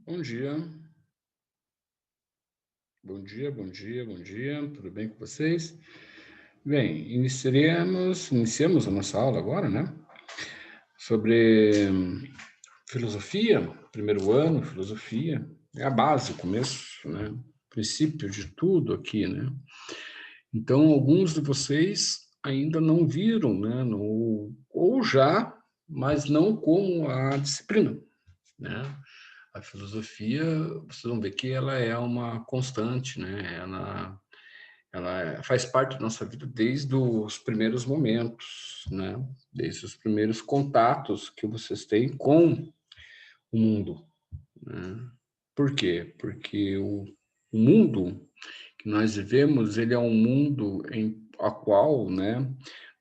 Bom dia. Bom dia, bom dia, bom dia. Tudo bem com vocês? Bem, iniciamos a nossa aula agora, né? Sobre filosofia, primeiro ano, filosofia. É a base, o começo, né? Princípio de tudo aqui, né? Então, alguns de vocês ainda não viram, né? Ou já, mas não como a disciplina, né? A filosofia, vocês vão ver que ela é uma constante, né? Ela faz parte da nossa vida desde os primeiros momentos, né? Desde os primeiros contatos que vocês têm com o mundo, né? Por quê? Porque o mundo que nós vivemos, ele é um mundo em a qual, né,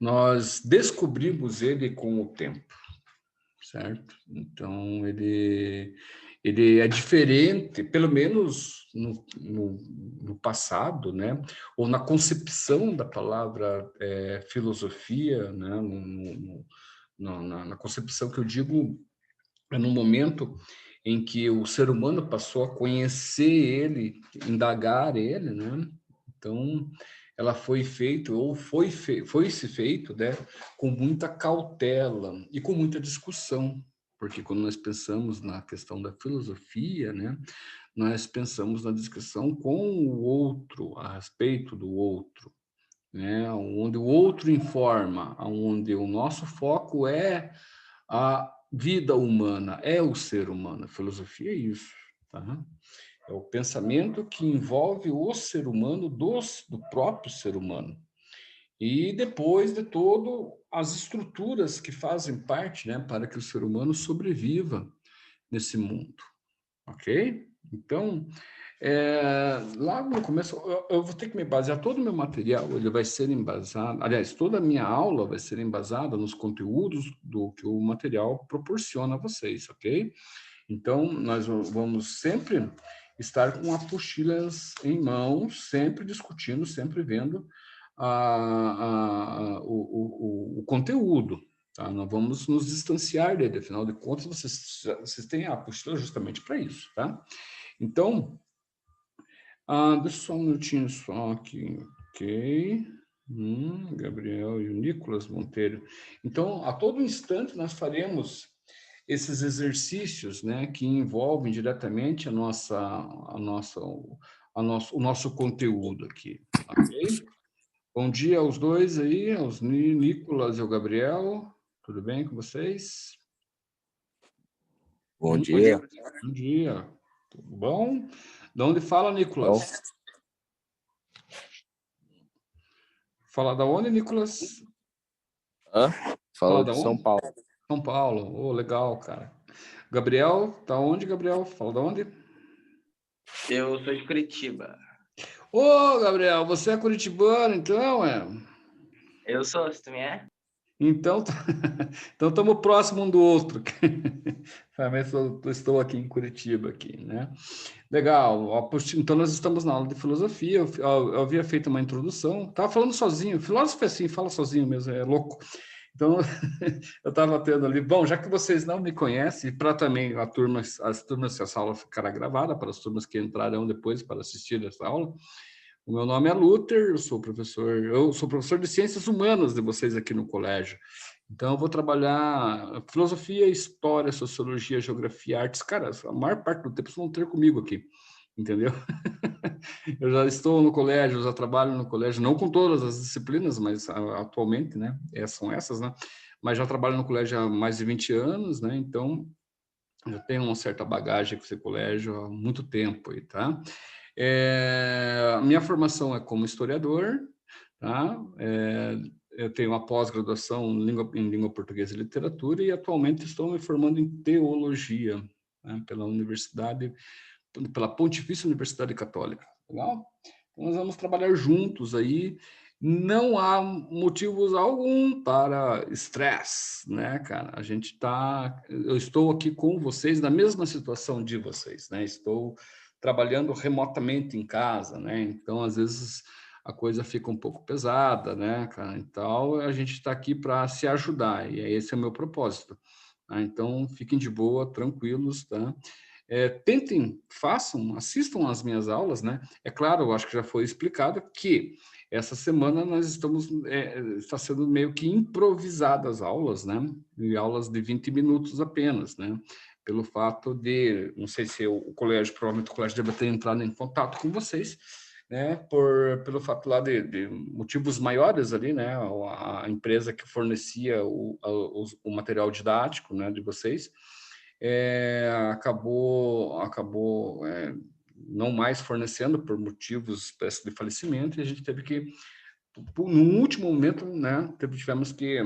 nós descobrimos ele com o tempo, certo? Então, ele é diferente, pelo menos no passado, né? Ou na concepção da palavra filosofia, né? Na concepção que eu digo, é no momento em que o ser humano passou a conhecer ele, indagar ele, né? Então, ela foi feita, ou foi-se feito, né, com muita cautela e com muita discussão, porque quando nós pensamos na questão da filosofia, né, nós pensamos na discussão com o outro, a respeito do outro, né, onde o outro informa, onde o nosso foco é a vida humana, é o ser humano. A filosofia é isso, tá? É o pensamento que envolve o ser humano do próprio ser humano. E depois de todo, as estruturas que fazem parte, né, para que o ser humano sobreviva nesse mundo, ok? Então, lá no começo, eu vou ter que me basear, todo o meu material, ele vai ser embasado, aliás, toda a minha aula vai ser embasada nos conteúdos do que o material proporciona a vocês, ok? Então, nós vamos sempre estar com apostilas em mãos, sempre discutindo, sempre vendo o conteúdo. Tá? Não vamos nos distanciar dele, afinal de contas, vocês têm a apostila justamente para isso. Tá? Então, deixa só um minutinho só aqui. Ok. Gabriel e o Nicolas Monteiro. Então, a todo instante, nós faremos esses exercícios, né, que envolvem diretamente o nosso conteúdo aqui, ok? Bom dia aos dois aí, aos Nicolas e ao Gabriel. Tudo bem com vocês? Bom Bom dia. dia. Bom dia. Tudo bom? De onde fala, Bom, Nicolas? Fala da onde, Nicolas? Fala falo da de São onde? Paulo. São Paulo. Oh, legal, cara. Gabriel, tá onde, Gabriel? Fala da onde? Eu sou de Curitiba. Ô, Gabriel, você é curitibano, então, é? Eu sou, você também é? Então, então estamos próximo um do outro. Também estou aqui em Curitiba, aqui, né? Legal. Então, nós estamos na aula de filosofia. Eu havia feito uma introdução. Estava falando sozinho. Filósofo é assim, fala sozinho mesmo, é louco. Então, eu estava tendo ali. Bom, já que vocês não me conhecem, para também as turmas, se essa aula ficará gravada, para as turmas que entrarão depois para assistir essa aula. O meu nome é Luther, eu sou professor de ciências humanas de vocês aqui no colégio. Então, eu vou trabalhar filosofia, história, sociologia, geografia, artes. Cara, a maior parte do tempo vocês vão ter comigo aqui, entendeu? Eu já estou no colégio, já trabalho no colégio, não com todas as disciplinas, mas atualmente, né? São essas, né? Mas já trabalho no colégio há mais de 20 anos, né? Então, já tenho uma certa bagagem com esse colégio há muito tempo aí, tá? A minha formação é como historiador, tá? Eu tenho uma pós-graduação em língua portuguesa e literatura e atualmente estou me formando em teologia, né? Pela Pontifícia Universidade Católica. Legal? Então, nós vamos trabalhar juntos aí. Não há motivos algum para estresse, né, cara? Eu estou aqui com vocês na mesma situação de vocês, né? Estou trabalhando remotamente em casa, né? Então, às vezes a coisa fica um pouco pesada, né, cara? Então, a gente está aqui para se ajudar e esse é o meu propósito. Tá? Então, fiquem de boa, tranquilos, tá? tentem, façam, assistam às minhas aulas, né? É claro, eu acho que já foi explicado que essa semana nós estamos, está sendo meio que improvisadas aulas, né? E aulas de 20 minutos apenas, né? Pelo fato de, não sei se o colégio, provavelmente o colégio deve ter entrado em contato com vocês, né? Pelo fato lá de motivos maiores ali, né? A empresa que fornecia o material didático, né? De vocês, acabou não mais fornecendo por motivos de falecimento, e a gente teve que, no último momento, né, tivemos que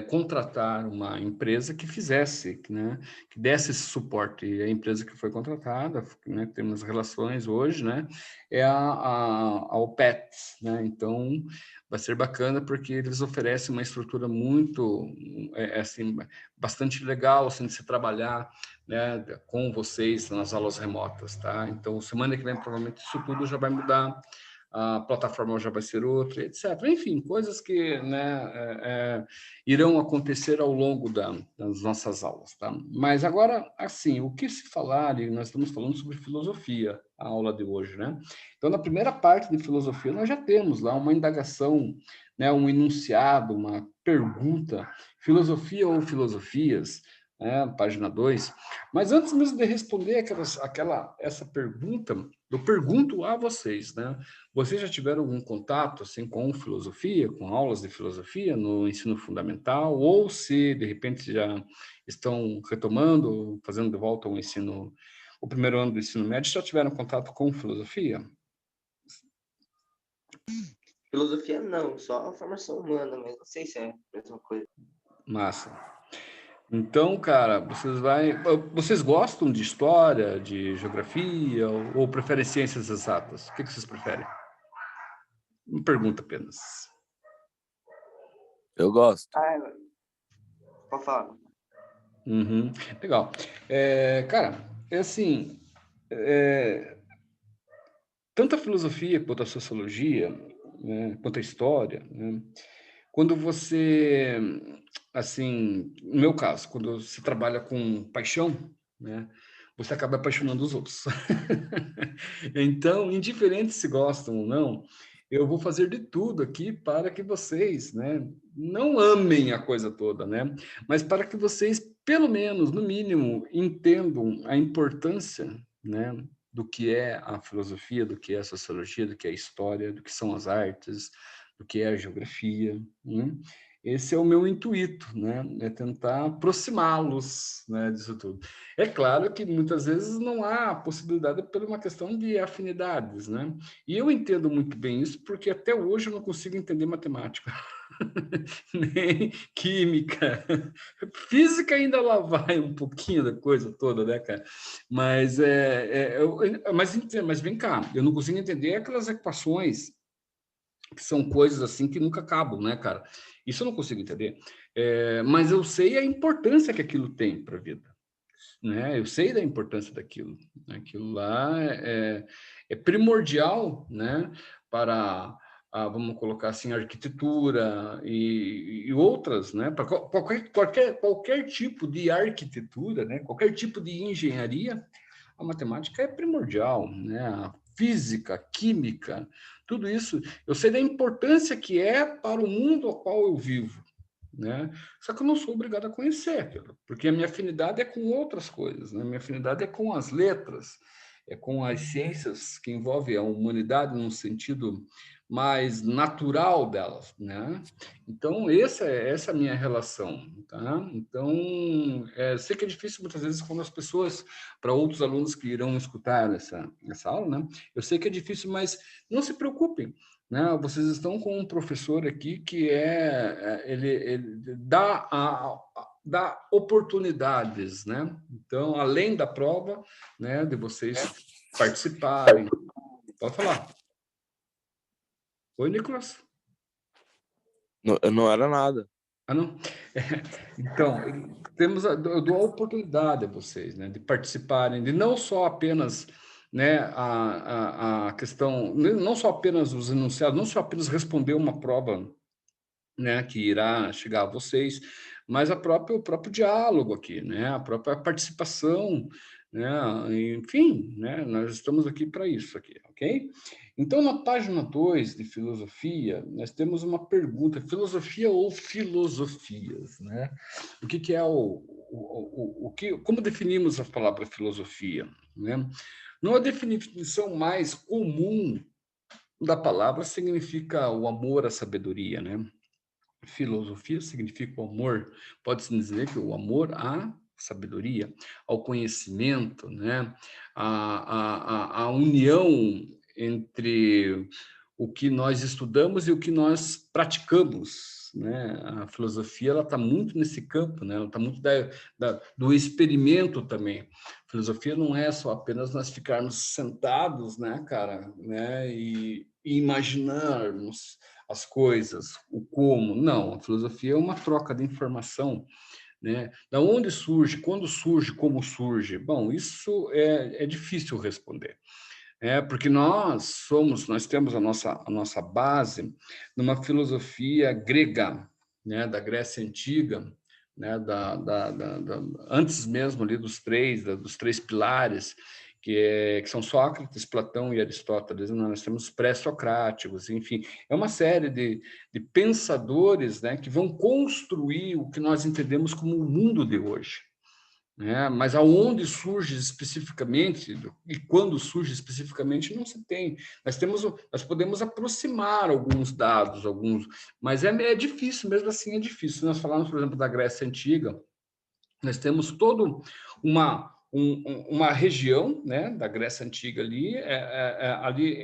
contratar uma empresa que fizesse, né, que desse esse suporte. E a empresa que foi contratada, né, temos relações hoje, né, é a OPET, né? Então vai ser bacana porque eles oferecem uma estrutura muito, assim, bastante legal, assim, de se trabalhar, né, com vocês nas aulas remotas, tá? Então semana que vem provavelmente isso tudo já vai mudar, a plataforma já vai ser outra, etc. Enfim, coisas que, né, irão acontecer ao longo das nossas aulas, tá? Mas agora, assim, o que se falar, e nós estamos falando sobre filosofia, a aula de hoje, né? Então, na primeira parte de filosofia, nós já temos lá uma indagação, né, um enunciado, uma pergunta, filosofia ou filosofias, né, página 2. Mas antes mesmo de responder essa pergunta, eu pergunto a vocês, né? Vocês já tiveram algum contato assim com filosofia, com aulas de filosofia no ensino fundamental, ou se de repente já estão retomando, fazendo de volta o primeiro ano do ensino médio, já tiveram contato com filosofia? Filosofia não, só a formação humana, mas não sei se é a mesma coisa. Massa. Então, cara, vocês gostam de história, de geografia, ou preferem ciências exatas? O que vocês preferem? Uma pergunta apenas. Eu gosto. Pode falar. Uhum, legal. Cara, é assim, tanto a filosofia quanto a sociologia, né, quanto a história, né, quando você, assim, no meu caso, quando você trabalha com paixão, né, você acaba apaixonando os outros. Então, indiferente se gostam ou não, eu vou fazer de tudo aqui para que vocês, né, não amem a coisa toda, né, mas para que vocês, pelo menos, no mínimo, entendam a importância, né, do que é a filosofia, do que é a sociologia, do que é a história, do que são as artes, do que é a geografia, né? Esse é o meu intuito, né? É tentar aproximá-los, né, disso tudo. É claro que muitas vezes não há possibilidade por uma questão de afinidades, né? E eu entendo muito bem isso porque até hoje eu não consigo entender matemática, nem química. Física ainda lá vai um pouquinho da coisa toda, né, cara? Mas, mas vem cá, eu não consigo entender aquelas equações que são coisas assim que nunca acabam, né, cara? Isso eu não consigo entender. Mas eu sei a importância que aquilo tem para a vida, né? Eu sei da importância daquilo. Aquilo lá é primordial, né? Para vamos colocar assim, arquitetura e outras, né? Para qualquer tipo de arquitetura, né? Qualquer tipo de engenharia, a matemática é primordial, né? A física, a química, tudo isso. Eu sei da importância que é para o mundo ao qual eu vivo, né? Só que eu não sou obrigado a conhecer aquilo, porque a minha afinidade é com outras coisas, né? Minha afinidade é com as letras, é com as ciências que envolvem a humanidade num sentido mais natural delas, né? Então, essa é a minha relação, tá? Então, sei que é difícil muitas vezes quando as pessoas, para outros alunos que irão escutar essa aula, né? Eu sei que é difícil, mas não se preocupem, né? Vocês estão com um professor aqui que ele dá oportunidades, né? Então, além da prova, né, de vocês participarem. Pode falar. Oi, Nicolas. Não era nada. Ah, não? Então, eu dou a oportunidade a vocês, né, de participarem, de não só apenas, né, a questão, não só apenas os enunciados, não só apenas responder uma prova, né, que irá chegar a vocês, mas o próprio diálogo aqui, né? A própria participação, né? Enfim, né? Nós estamos aqui para isso aqui, ok? Então, na página 2 de filosofia, nós temos uma pergunta: filosofia ou filosofias, né? O que é como definimos a palavra filosofia, né? Numa definição mais comum da palavra, significa o amor à sabedoria, né? Filosofia significa o amor, pode-se dizer que o amor à sabedoria, ao conhecimento, né? A união entre o que nós estudamos e o que nós praticamos, né? A filosofia, ela está muito nesse campo, né? Ela está muito do experimento também. A filosofia não é só apenas nós ficarmos sentados, né, cara, né, e imaginarmos as coisas, o como. Não, a filosofia é uma troca de informação, né? Da onde surge, quando surge, como surge? Bom, isso é difícil responder. Porque nós temos a nossa base numa filosofia grega, né, da Grécia Antiga, né, antes mesmo ali dos três pilares, que são Sócrates, Platão e Aristóteles. Nós temos pré-socráticos, enfim, é uma série de pensadores, né, que vão construir o que nós entendemos como o mundo de hoje. Mas aonde surge especificamente e quando surge especificamente não se tem. Nós podemos aproximar alguns dados, mas é difícil, mesmo assim é difícil. Se nós falarmos, por exemplo, da Grécia Antiga, nós temos toda uma região, né, da Grécia Antiga ali, ali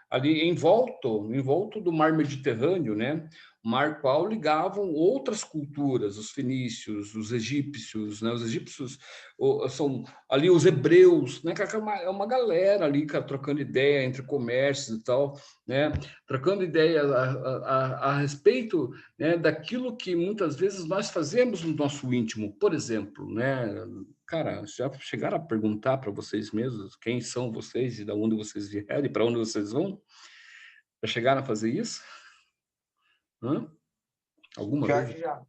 ali envolto do mar Mediterrâneo, né, mar qual ligavam outras culturas, os fenícios, os egípcios, né, os egípcios são ali os hebreus, né, que é uma galera ali, cara, trocando ideia entre comércios e tal, né, trocando ideia a respeito, né, daquilo que muitas vezes nós fazemos no nosso íntimo. Por exemplo, né, cara, já chegaram a perguntar para vocês mesmos quem são vocês e de onde vocês vieram e para onde vocês vão? Já chegaram a fazer isso? Hã? Alguma Pior vez? que já.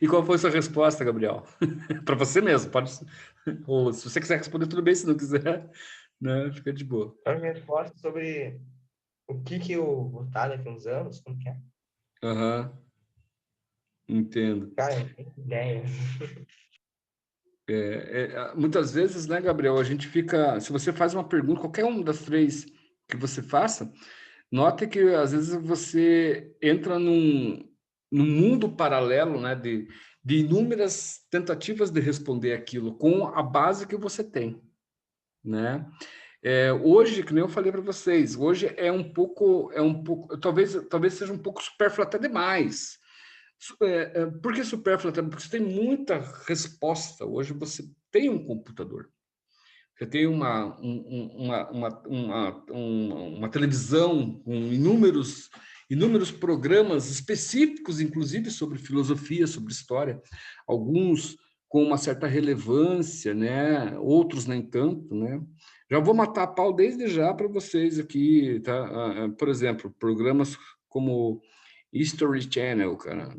E qual foi a sua resposta, Gabriel? Para você mesmo, pode. Ou se você quiser responder, tudo bem, se não quiser, né, fica de boa. A minha resposta sobre o que eu vou estar daqui a uns anos, como que é? Aham, entendo. Cara, eu não tenho ideia. Muitas vezes, né, Gabriel, a gente fica. Se você faz uma pergunta, qualquer uma das três que você faça, note que às vezes você entra num mundo paralelo, né, de inúmeras tentativas de responder aquilo com a base que você tem, né? Hoje, que nem eu falei para vocês, hoje é um pouco, talvez seja um pouco supérfluo até demais. Por que supérfluo até? Porque você tem muita resposta. Hoje você tem um computador. Você tem uma televisão com inúmeros programas específicos, inclusive sobre filosofia, sobre história, alguns com uma certa relevância, né? Outros nem tanto, né? Já vou matar a pau desde já para vocês aqui, tá? Por exemplo, programas como History Channel, cara,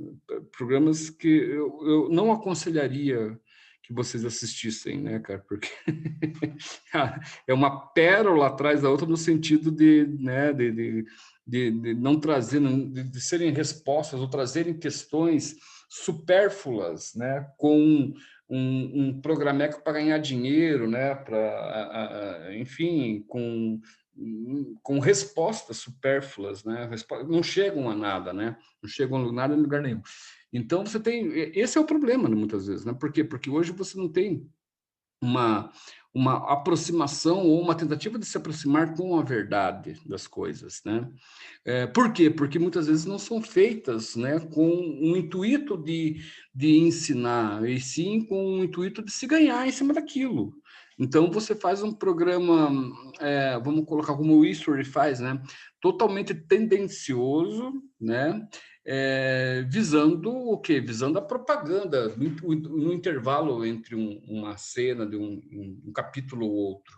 programas que eu não aconselharia que vocês assistissem, né, cara? Porque é uma pérola atrás da outra no sentido de, né, de não trazer, de serem respostas ou trazerem questões supérfluas, né, com um programeco para ganhar dinheiro, né, enfim, com respostas supérfluas, né, não chegam a nada, né, não chegam a nada em lugar nenhum. Então, você tem... Esse é o problema, né, muitas vezes, né? Por quê? Porque hoje você não tem uma, uma aproximação ou uma tentativa de se aproximar com a verdade das coisas, né? Por quê? Porque muitas vezes não são feitas, né, com um intuito de ensinar, e sim com um intuito de se ganhar em cima daquilo. Então, você faz um programa, vamos colocar como o History faz, né, totalmente tendencioso, né, visando o quê? Visando a propaganda no intervalo entre uma cena de um capítulo ou outro,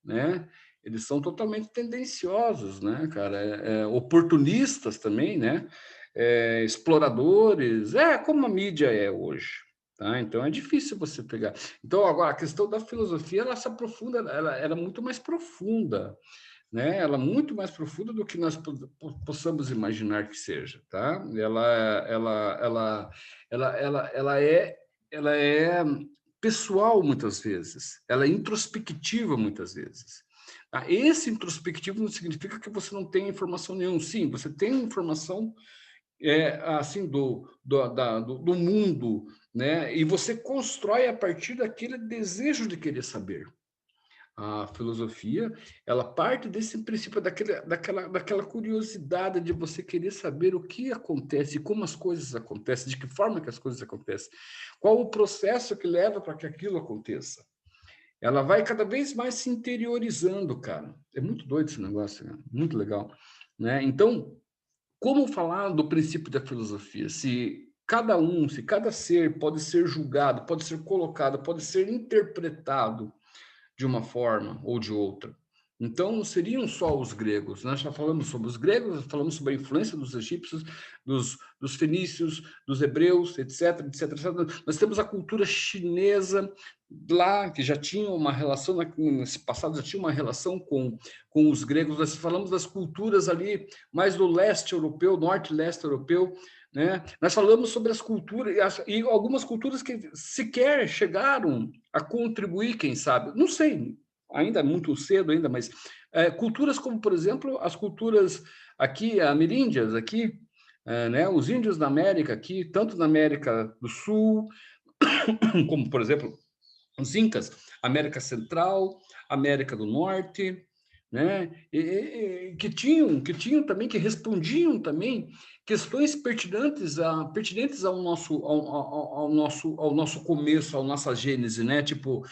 né? Eles são totalmente tendenciosos, né, cara? Oportunistas também, né? exploradores, como a mídia é hoje. Tá? Então, é difícil você pegar. Então, agora, a questão da filosofia, ela se aprofunda, ela é muito mais profunda, né? Ela é muito mais profunda do que nós possamos imaginar que seja, tá? Ela é pessoal muitas vezes, ela é introspectiva muitas vezes. Tá? Esse introspectivo não significa que você não tem informação nenhuma. Sim, você tem informação assim do mundo, né? E você constrói a partir daquele desejo de querer saber. A filosofia, ela parte desse princípio, daquela curiosidade de você querer saber o que acontece, como as coisas acontecem, de que forma que as coisas acontecem, qual o processo que leva para que aquilo aconteça. Ela vai cada vez mais se interiorizando, cara. É muito doido esse negócio, né? Muito legal, né? Então, como falar do princípio da filosofia? Se cada ser pode ser julgado, pode ser colocado, pode ser interpretado de uma forma ou de outra. Então, não seriam só os gregos. Nós já falamos sobre os gregos, falamos sobre a influência dos egípcios, dos fenícios, dos hebreus, etc, etc, etc. Nós temos a cultura chinesa lá, que já tinha uma relação, nesse passado já tinha uma relação com os gregos. Nós falamos das culturas ali, mais do leste europeu, norte e leste europeu, né? Nós falamos sobre as culturas, e algumas culturas que sequer chegaram a contribuir, quem sabe, não sei, ainda é muito cedo ainda, mas culturas como, por exemplo, as culturas aqui, ameríndias, aqui, né, os índios da América, aqui, tanto na América do Sul, como, por exemplo, os Incas, América Central, América do Norte, né? Que tinham também, que respondiam também questões pertinentes ao nosso começo, à nossa gênese, né? Tipo,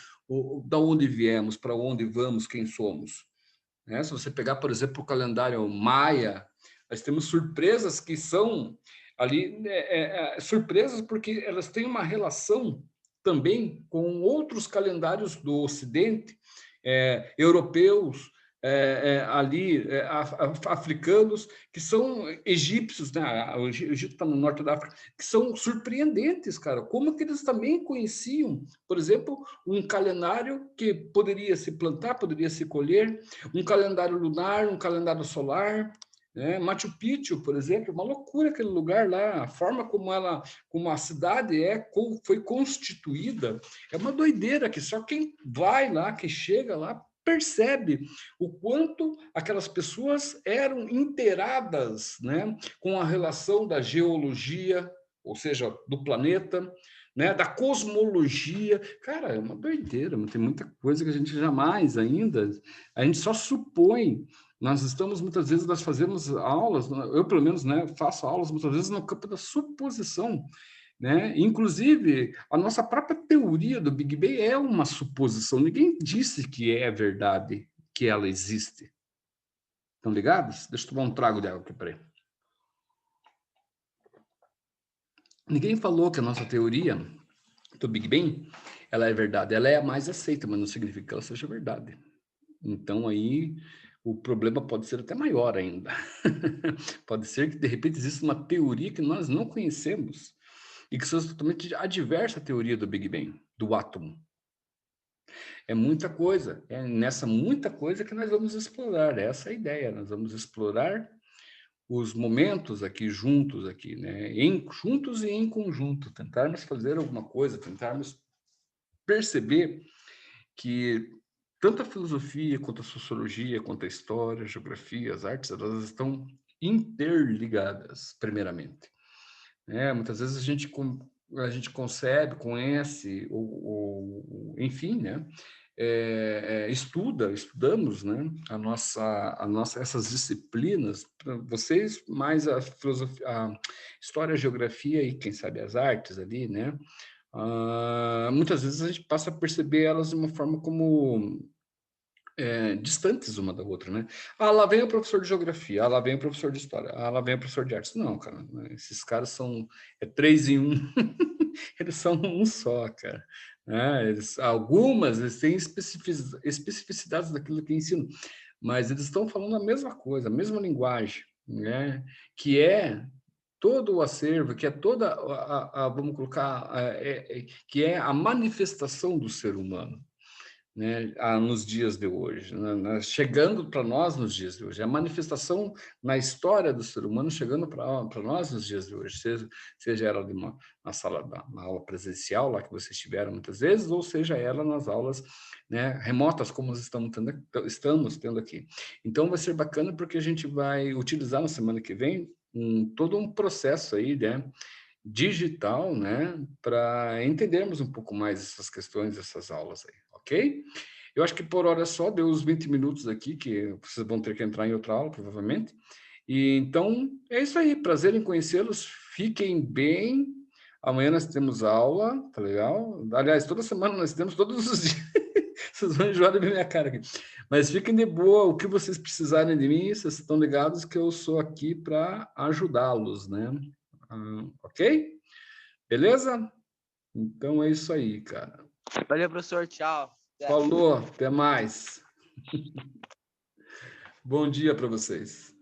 da onde viemos, para onde vamos, quem somos. Né? Se você pegar, por exemplo, o calendário maia, nós temos surpresas que são ali surpresas porque elas têm uma relação também com outros calendários do Ocidente, europeus, africanos, que são egípcios, né? O Egito está no norte da África, que são surpreendentes, cara. Como que eles também conheciam, por exemplo, um calendário que poderia se plantar, poderia se colher, um calendário lunar, um calendário solar, né? Machu Picchu, por exemplo, uma loucura aquele lugar lá, a forma como a cidade foi constituída, é uma doideira que só quem vai lá, que chega lá, percebe o quanto aquelas pessoas eram inteiradas, né, com a relação da geologia, ou seja, do planeta, né, da cosmologia. Cara, é uma doideira, tem muita coisa que a gente jamais ainda, a gente só supõe. Nós fazemos aulas, eu pelo menos, né, faço aulas muitas vezes no campo da suposição, né? Inclusive, a nossa própria teoria do Big Bang é uma suposição. Ninguém disse que é verdade, que ela existe. Estão ligados? Deixa eu tomar um trago de água aqui, peraí. Ninguém falou que a nossa teoria do Big Bang ela é verdade. Ela é a mais aceita, mas não significa que ela seja verdade. Então, aí, o problema pode ser até maior ainda. Pode ser que, de repente, exista uma teoria que nós não conhecemos e que seja totalmente adversa à teoria do Big Bang, do átomo. É muita coisa, é nessa muita coisa que nós vamos explorar, essa é a ideia, nós vamos explorar os momentos aqui juntos, aqui, né? Juntos e em conjunto, tentarmos fazer alguma coisa, tentarmos perceber que tanto a filosofia, quanto a sociologia, quanto a história, a geografia, as artes, elas estão interligadas, primeiramente. Muitas vezes a gente concebe, conhece, enfim, né? Estudamos, né? Essas disciplinas, vocês mais a filosofia, a história, a geografia e quem sabe as artes ali, né? Muitas vezes a gente passa a perceber elas de uma forma como distantes uma da outra, né? Lá vem o professor de geografia, lá vem o professor de história, lá vem o professor de artes. Não, cara, esses caras são 3 em 1, eles são um só, cara. Eles têm especificidades daquilo que ensinam, mas eles estão falando a mesma coisa, a mesma linguagem, né? Que é todo o acervo, que é toda vamos colocar, que é a manifestação do ser humano, né, nos dias de hoje, né, chegando para nós nos dias de hoje, a manifestação na história do ser humano chegando para nós nos dias de hoje, seja ela na sala na aula presencial, lá que vocês tiveram muitas vezes, ou seja ela nas aulas, né, remotas, como estamos tendo aqui. Então, vai ser bacana porque a gente vai utilizar na semana que vem todo um processo aí, né, digital, né, para entendermos um pouco mais essas questões, essas aulas aí, ok? Eu acho que por hora só, deu os 20 minutos aqui, que vocês vão ter que entrar em outra aula, provavelmente. E então, é isso aí, prazer em conhecê-los, fiquem bem. Amanhã nós temos aula, tá legal? Aliás, toda semana nós temos, todos os dias. Vocês vão enjoar da minha cara aqui. Mas fiquem de boa, o que vocês precisarem de mim, vocês estão ligados que eu sou aqui para ajudá-los, né? Ok? Beleza? Então é isso aí, cara. Valeu, professor. Tchau. Até. Falou, até mais. Bom dia para vocês.